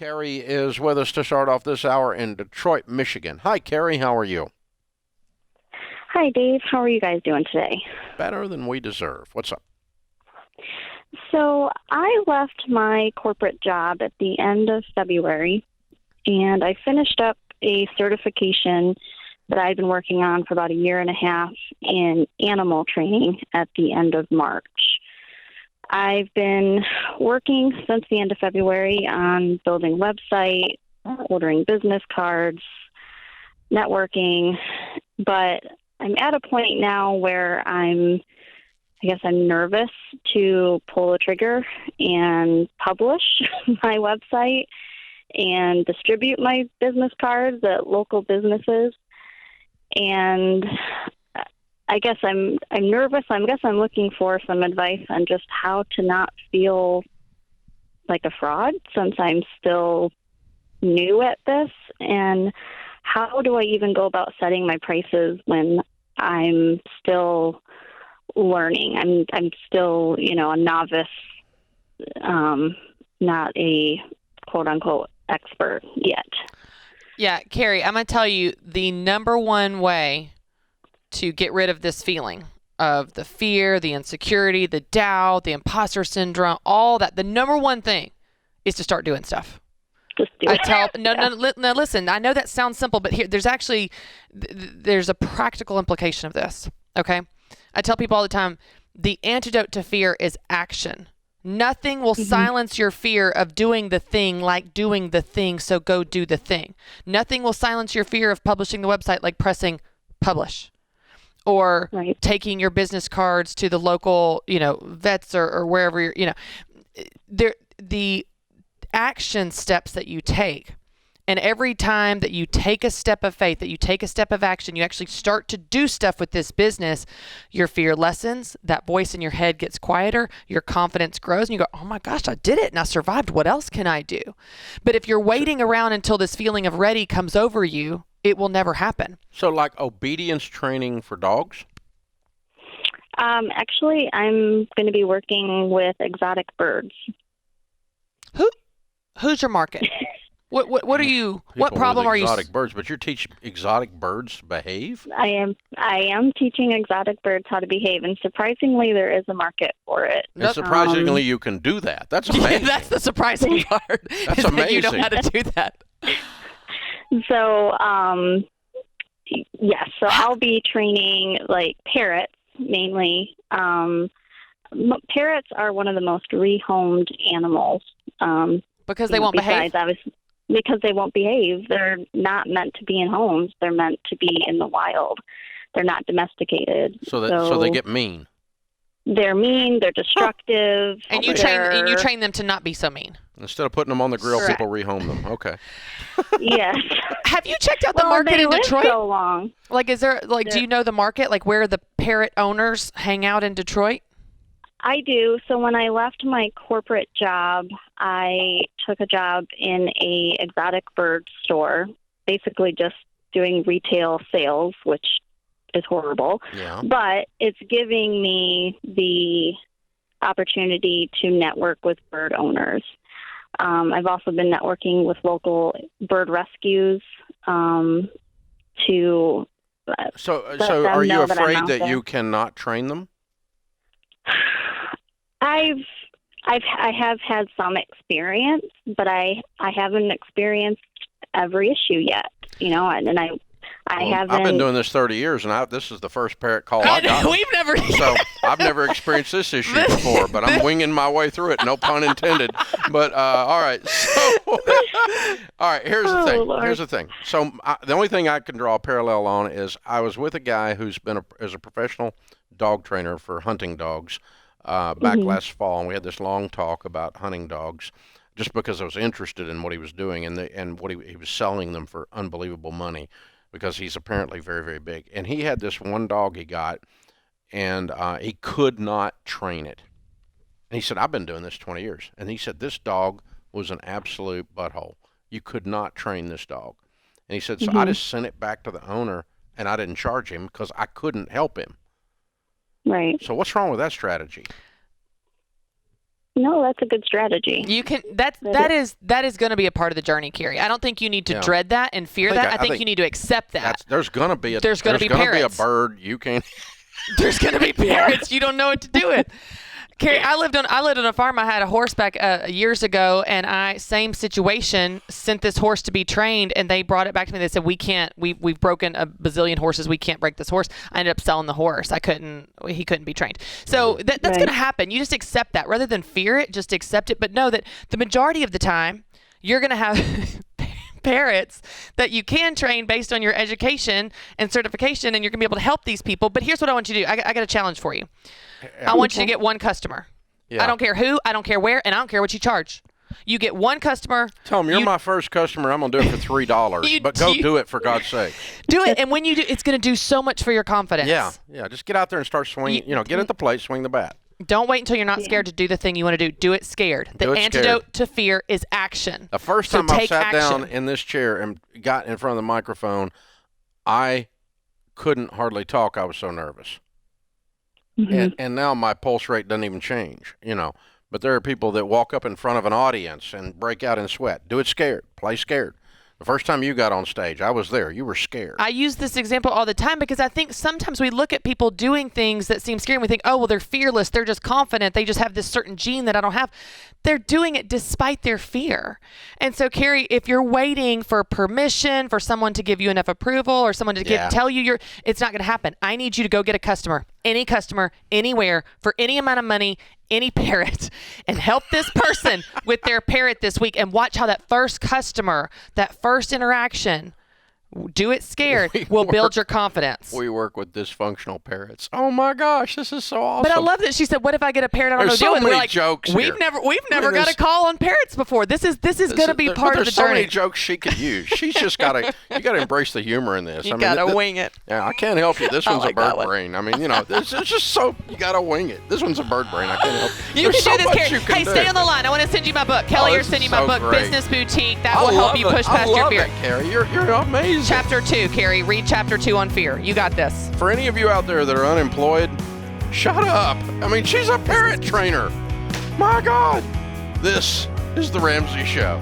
Carrie is with us to start off this hour in Detroit, Michigan. Hi, Carrie. How are you? Hi, Dave. How are you guys doing today? Better than we deserve. What's up? So I left my corporate job at the end of February, and I finished up a certification that I'd been working on for about a year and a half in animal training at the end of March. I've been working since the end of February on building a website, ordering business cards, networking, but I'm at a point now where I'm nervous to pull the trigger and publish my website and distribute my business cards at local businesses. And I guess I'm nervous. I'm looking for some advice on just how to not feel like a fraud since I'm still new at this. And how do I even go about setting my prices when I'm still learning? I'm still, a novice, not a quote unquote expert yet. Yeah, Carrie, I'm going to tell you the number one way to get rid of this feeling of the fear, the insecurity, the doubt, the imposter syndrome, all that. The number one thing is to start doing stuff. Just do it. No, listen, I know that sounds simple, but here, there's a practical implication of this. Okay. I tell people all the time, the antidote to fear is action. Nothing will silence your fear of doing the thing like doing the thing, so go do the thing. Nothing will silence your fear of publishing the website like pressing publish. Or taking your business cards to the local, vets or wherever you're, the action steps that you take. And every time that you take a step of faith, that you take a step of action, you actually start to do stuff with this business, your fear lessens, that voice in your head gets quieter, your confidence grows, and you go, oh my gosh, I did it and I survived. What else can I do? But if you're waiting around until this feeling of ready comes over you, it will never happen. So like obedience training for dogs? Actually, I'm going to be working with exotic birds. Who's your market? What are you? What People problem with are you? Exotic birds, but you're teaching exotic birds to behave? I am teaching exotic birds how to behave, and surprisingly, there is a market for it. And surprisingly, you can do that. That's amazing. That's the surprising part. That's amazing. That you know how to do that. So, yes. So I'll be training like parrots mainly. Parrots are one of the most rehomed animals. Because they won't behave. Because they won't behave. They're not meant to be in homes. They're meant to be in the wild. They're not domesticated. So they get mean. They're mean. They're destructive. And you train them to not be so mean. Instead of putting them on the grill, Correct. people rehome them. Okay. Yes. Have you checked out the market in Detroit? So long. Like, is there do you know the market? Like where the parrot owners hang out in Detroit? I do. So when I left my corporate job, I took a job in a exotic bird store, basically just doing retail sales, which is horrible. Yeah. But it's giving me the opportunity to network with bird owners. I've also been networking with local bird rescues to. So are you afraid that you cannot train them? I have had some experience, but I haven't experienced every issue yet. I've been doing this 30 years, and this is the first parrot call I got. So I've never experienced this issue before, but I'm winging my way through it. No pun intended. But all right. So, all right. Here's the thing. Lord. Here's the thing. So the only thing I can draw a parallel on is I was with a guy who's been as a professional dog trainer for hunting dogs back last fall, and we had this long talk about hunting dogs. Just because I was interested in what he was doing and what he was selling them for unbelievable money, because he's apparently very, very big. And he had this one dog he got, and he could not train it. And he said, I've been doing this 20 years. And he said, this dog was an absolute butthole. You could not train this dog. And he said, so I just sent it back to the owner, and I didn't charge him because I couldn't help him. Right. So what's wrong with that strategy? No, that's a good strategy. You can that is going to be a part of the journey, Carrie. I don't think you need to dread that and fear that. I think you need to accept that. There's going to be a parrots. Be a bird you can't. There's going to be parrots. You don't know what to do with. Carrie, I lived on a farm. I had a horse back years ago, and same situation, sent this horse to be trained, and they brought it back to me. They said, we've broken a bazillion horses. We can't break this horse. I ended up selling the horse. He couldn't be trained. So that's going to happen. You just accept that. Rather than fear it, just accept it. But know that the majority of the time, you're going to have parrots that you can train based on your education and certification, and you're going to be able to help these people. But here's what I want you to do. I got a challenge for you. I want you to get one customer. Yeah. I don't care who, I don't care where, and I don't care what you charge. You get one customer. Tell them you're my first customer. I'm going to do it for $3. But go do it for God's sake. Do it. And when you do, it's going to do so much for your confidence. Yeah. Just get out there and start swinging. Get at the plate, swing the bat. Don't wait until you're not scared to do the thing you want to do. Do it scared. The antidote to fear is action. The first time I sat down in this chair and got in front of the microphone, I couldn't hardly talk. I was so nervous. And now my pulse rate doesn't even change, But there are people that walk up in front of an audience and break out in sweat. Do it scared. Play scared. The first time you got on stage, I was there. You were scared. I use this example all the time because I think sometimes we look at people doing things that seem scary and we think, oh, well, they're fearless. They're just confident. They just have this certain gene that I don't have. They're doing it despite their fear. And so, Carrie, if you're waiting for permission, for someone to give you enough approval or someone to tell you it's not going to happen. I need you to go get a customer, anywhere, for any amount of money, any parrot, and help this person with their parrot this week and watch how that first customer, that first interaction, do it scared, will build your confidence. We work with dysfunctional parrots. Oh my gosh, this is so awesome. But I love that she said, what if I get a parrot I don't know what to do with? There's so many jokes we've never got a call on parrots before. This is going to be part of the journey. There's so many jokes she could use. She's just got to, you got to embrace the humor in this. You got to wing it. Yeah, I can't help you. This one's a bird brain. I mean, this is just so, you got to wing it. This one's a bird brain. I can't help you. You can do this, Carrie. Hey, stay on the line. I want to send you my book. Kelly, you're sending you my book, Business Boutique. That will help you push past your fear. Carrie, you're amazing. Chapter 2, Carrie. Read Chapter 2 on fear. You got this. For any of you out there that are unemployed, shut up. I mean, she's a parrot trainer. My God. This is the Ramsey Show.